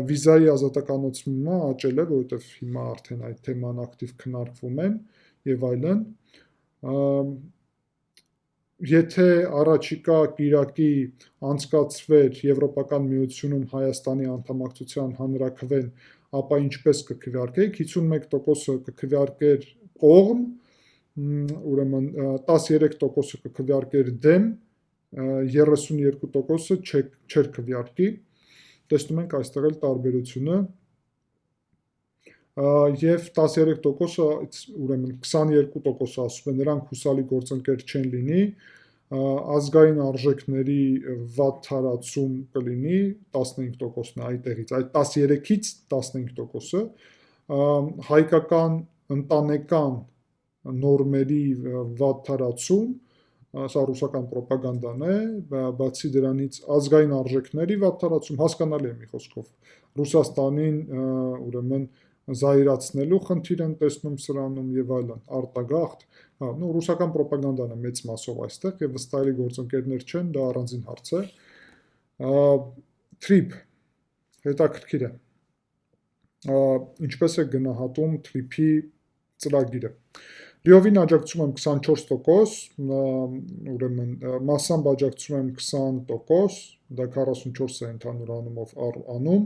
վիզայի ազատականացումը աճել է, որովհետև հիմա արդեն այդ թեման ակտիվ քննարկվում են եւ այլն։ Եթե առաջիկա կիրակի անցկացվեր Եվրոպական միությունում Հայաստանի անդամակցության հանրաքվեն, ապա ինչպես կքվեարկեիք, 51%-ը կքվեարկեր կողմ, ուրեմն 13%-ը կքվեարկեր դեմ, 32%-ը չէր քվեարկի, տեսնում ենք այստեղ էլ տարբերությունը, եւ 13%-ը, ուրեմն 22%-ը ասում են նրանք հուսալի գործընկեր չեն լինի, ազգային արժեքների վատ թարացում կլինի 15%-ն այդտեղից, այդ 13-ից 15%-ը, հայկական ընտանեկան նորմերի վատ թարացում, սա ռուսական պրոպագանդան է, բացի դրանից ազգային արժեքների վատ թարացում, հասկանալի է մի խոսքով, Ռուսաստանին ուրեմն զայրացնելու խնդիր են տեսնում սրանում եւ այլն, արտագաղթ, ռուսական պրոպագանդան է մեծ մասով այստեղ եւ վստահելի գործընկերներ չեն, դա առանձին հարց է։ Թրիփ հետաքրքիր է։ Ինչպես է գնահատում Թրիփի ծրագիրը։ Լիովին աջակցում եմ 24%, ուրեմն մասամբ աջակցում եմ 20%, դա 44 է ընդհանուր անումով անում,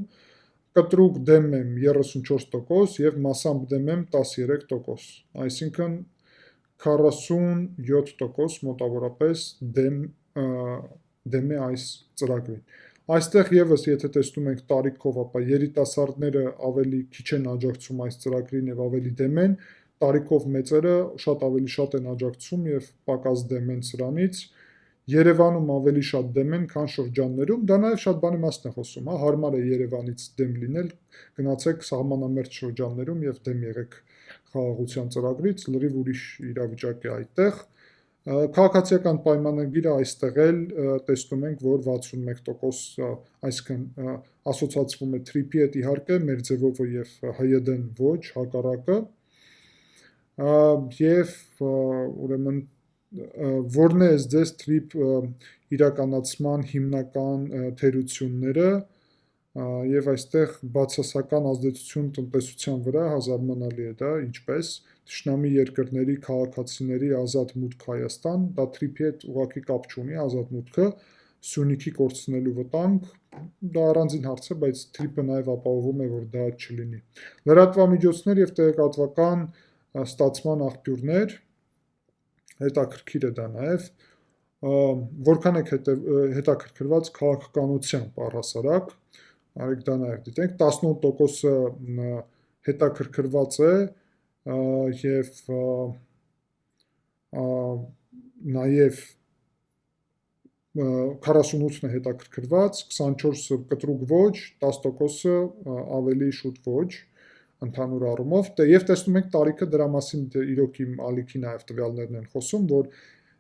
կտրուկ դեմ եմ 34% եւ մասամբ դեմ եմ 13%, այսինքն 47% մոտավորապես դեմ է այս ծրագրին։ Այստեղ եւս եթե տեսնում ենք տարիքով, ապա երիտասարդները ավելի քիչ են աջակցում այս ծրագրին եւ ավելի դեմ են, տարիքով մեծերը շատ ավելի շատ են աջակցում եւ պակաս դեմ են սրանից։ Երևանում ավելի շատ դեմ են, քան շրջաններում, դա նաև շատ բանի մասն է խոսում, հա, հարմար է Երևանից դեմ լինել, գնացեք սահմանամերձ շրջաններում եւ դեմ եղեք խաղաղության ծրագրից, լրիվ ուրիշ իրավիճակ է այդտեղ։ Քաղաքացիական պայմանագիրը այստեղ էլ տեսնում ենք, որ 61%, այսինքն ասոցացվում է TRIP-ի հետ իհարկե, մեր ձևով եւ ՀՅԴ-ն ոչ, հակառակը։ Եվ ուրեմն որն է ձեզ TRIP իրականացման հիմնական թերությունները եւ այստեղ բացասական ազդեցություն տնտեսության վրա զարմանալի է դա, ինչպես թշնամի երկրների քաղաքացիների ազատ մուտք Հայաստան, դա TRIP-ի հետ ուղղակի կապ չունի, ազատ մուտքը Սյունիքի կորցնելու վտանգ, դա առանձին հարց է, բայց TRIP-ը նաև ապահովում է, որ դա չլինի։ Լրատվամիջոցներ եւ տեղեկատվական ստացման աղբյուրներ, հետաքրքիր է դա նաև, որքան եք հետաքրքրված քաղաքականությամբ առհասարակ, արեք դա նաև դիտենք, 18%-ը հետաքրքրված է եւ նաև 48-ն է հետաքրքրված, 24-ը կտրուկ ոչ, 10%-ը ավելի շուտ ոչ, ընդհանուր առումով, եւ տեսնում ենք տարիքը դրա մասին իրոք իմ ալիքի նաև տվյալներն են խոսում, որ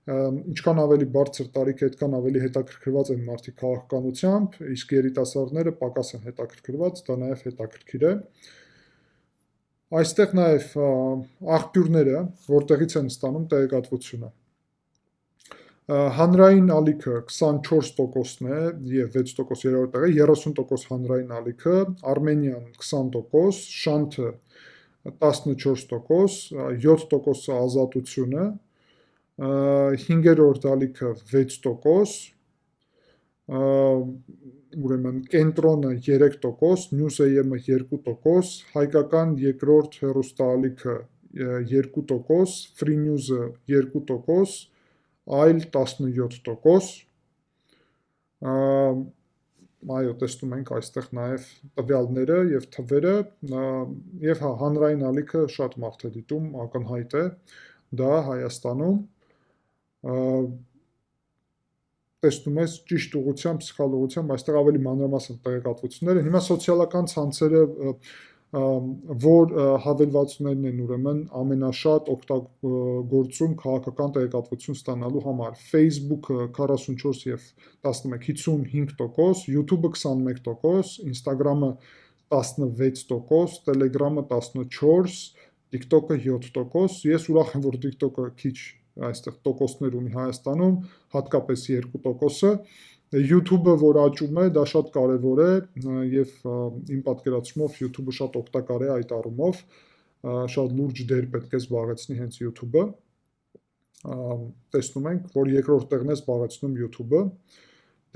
ինչքան ավելի բարձր տարիք է, այդքան ավելի հետաքրքրված են մարդիկ քաղաքականությամբ, իսկ երիտասարդները պակաս են հետաքրքրված, դա նաև հետաքրքիր է։ Այստեղ նաև աղբյուրները, որտեղից են ստանում տեղեկատվությունը։ Հանրային ալիքը 24%-ն է եւ 6% երրորդ տեղը, 30% հանրային ալիքը, Արմենիան 20%, Շանթը 14%, 7% ազատությունը, 5-րդ ալիքը 6%, ուրեմն կենտրոնը 3%, News AM-ը 2%, հայկական երկրորդ հեռուստաալիքը 2%, Free News-ը 2%, այլ 17%, այո, տեսնում ենք այստեղ նաև տվյալները եւ թվերը, եւ հանրային ալիքը շատ մարդ է դիտում, ակնհայտ է դա Հայաստանում, տեսնում ես ճիշտ ուղղությամբ, սխալ ուղղությամբ, այստեղ ավելի մանրամասն տեղեկատվություններ են, հիմա սոցիալական ցանցերը որ հավելվածություններն են ուրեմն ամենաշատ օգտագործում քաղաքական տեղեկատվություն ստանալու համար, Facebook-ը 44 եւ 11, 55%, YouTube-ը 21%, Instagram-ը 16%, Telegram-ը 14%, TikTok-ը 7%, ես ուրախ եմ, որ TikTok-ը քիչ այստեղ տոկոսներ ունի Հայաստանում, հատկապես 2%-ը, YouTube-ը, որ աճում է, դա շատ կարևոր է եւ իմ պատկերացումով YouTube-ը շատ օգտակար է այդ առումով, շատ լուրջ դեր պետք է զբաղեցնի հենց YouTube-ը, տեսնում ենք, որ երկրորդ տեղն է զբաղեցնում YouTube-ը,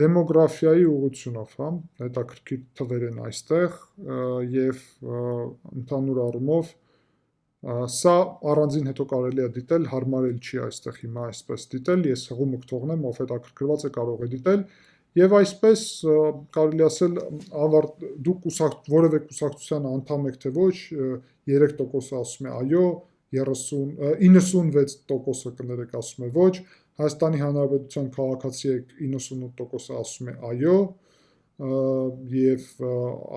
դեմոգրաֆիայի ուղղությունով, հա, հետաքրքիր թվեր են այստեղ եւ ընդհանուր առումով սա առանձին հետո կարելի է դիտել, հարմար էլ չի այստեղ հիմա այսպես դիտել, ես հղումը կթողնեմ, ով հետաքրքրված է կարող է դիտել, եւ այսպես կարելի ասել դուք որևէ կուսակցության անդամ եք թե ոչ, 3%-ը ասում է այո, 96%-ը կներեք ասում է ոչ, Հայաստանի Հանրապետության քաղաքացի եք 98%-ը ասում է այո, եւ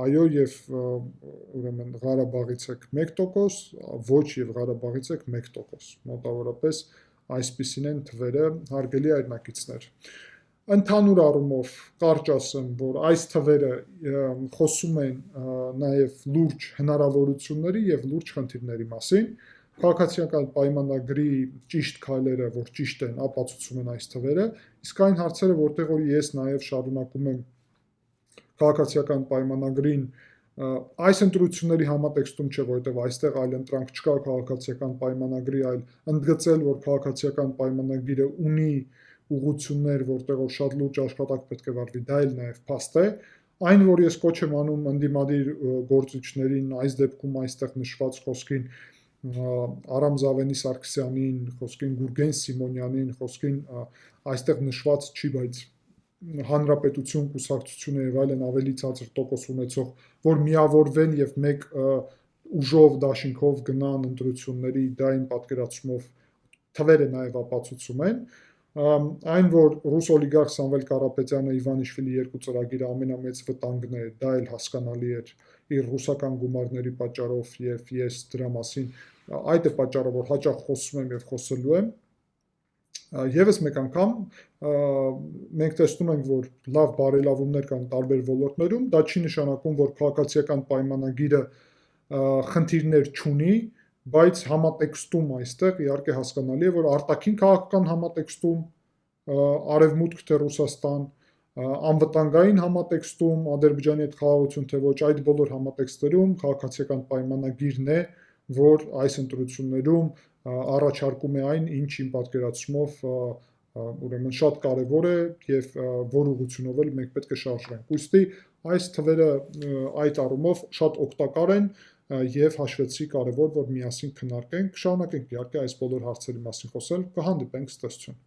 այո եւ ուրեմն Ղարաբաղից եք 1%, ոչ եւ Ղարաբաղից եք 1%, մոտավորապես այսպիսին են թվերը, հարգելի այրնակիցներ։ Ընդհանուր առումով կարճ ասեմ, որ այս թվերը խոսում են նաեւ լուրջ հնարավորությունների եւ լուրջ խնդիրների մասին, քաղաքացիական պայմանագրի ճիշտ քայլերը, որ ճիշտ են, ապացուցում են այս թվերը, իսկ այն հարցերը, որտեղ որ ես նաեւ շարունակում եմ քաղաքացիական պայմանագրին այս ընտրությունների համատեքստում չէ, որովհետև այստեղ այլ ընտրանք չկա քաղաքացիական պայմանագրի, այլ ընդգծել, որ քաղաքացիական պայմանագիրը ունի ուղղություններ, որտեղ որ շատ լուրջ աշխատանք պետք է վարվի, դա էլ նաև փաստ է, այն, որ ես կոչ եմ անում ընդդիմադիր գործիչներին, այս դեպքում այստեղ նշված խոսքին Արամ Զավենի Սարգսյանին, խոսքին Գուրգեն Սիմոնյանին, խոսքին այստեղ նշված չի, բայց հանրապետություն, կուսակցություն եւ այլն ավելի ցածր տոկոս ունեցող, որ միավորվեն եւ մեկ ուժով, դաշինքով գնան ընտրությունների, դա իմ պատկերացումով թվերը նաև ապացուցում են։ Այն, որ ռուս օլիգարխ Սամվել Կարապետյանը Իվանիշվիլի 2 ծրագիրը ամենամեծ վտանգն է, դա էլ հասկանալի էր իր ռուսական գումարների պատճառով, եւ ես դրա մասին այդ է պատճառը, որ հաճախ խոսում եմ եւ խոսելու եմ։ Եվս մեկ անգամ մենք տեսնում ենք, որ լավ բարելավումներ կան տարբեր ոլորտներում, դա չի նշանակում, որ քաղաքացիական պայմանագիրը խնդիրներ չունի, բայց համատեքստում այստեղ իհարկե հասկանալի է, որ արտաքին քաղաքական համատեքստում Արևմուտք թե Ռուսաստան, անվտանգային համատեքստում Ադրբեջանի հետ խաղաղություն թե ոչ, այդ բոլոր համատեքստերում քաղաքացիական պայմանագիրն է, որ այս ընտրություններում առաջարկում է այն, ինչ իմ պատկերացումով ուրեմն շատ կարևոր է եւ որ ուղղությունով էլ մենք պետք է շարժվենք։ Ուստի այս թվերը այդ առումով շատ օգտակար են եւ հաշվեցի կարևոր, որ միասին քննարկենք, շարունակենք իհարկե այս բոլոր հարցերի մասին խոսել, կհանդիպենք, ցտեսություն։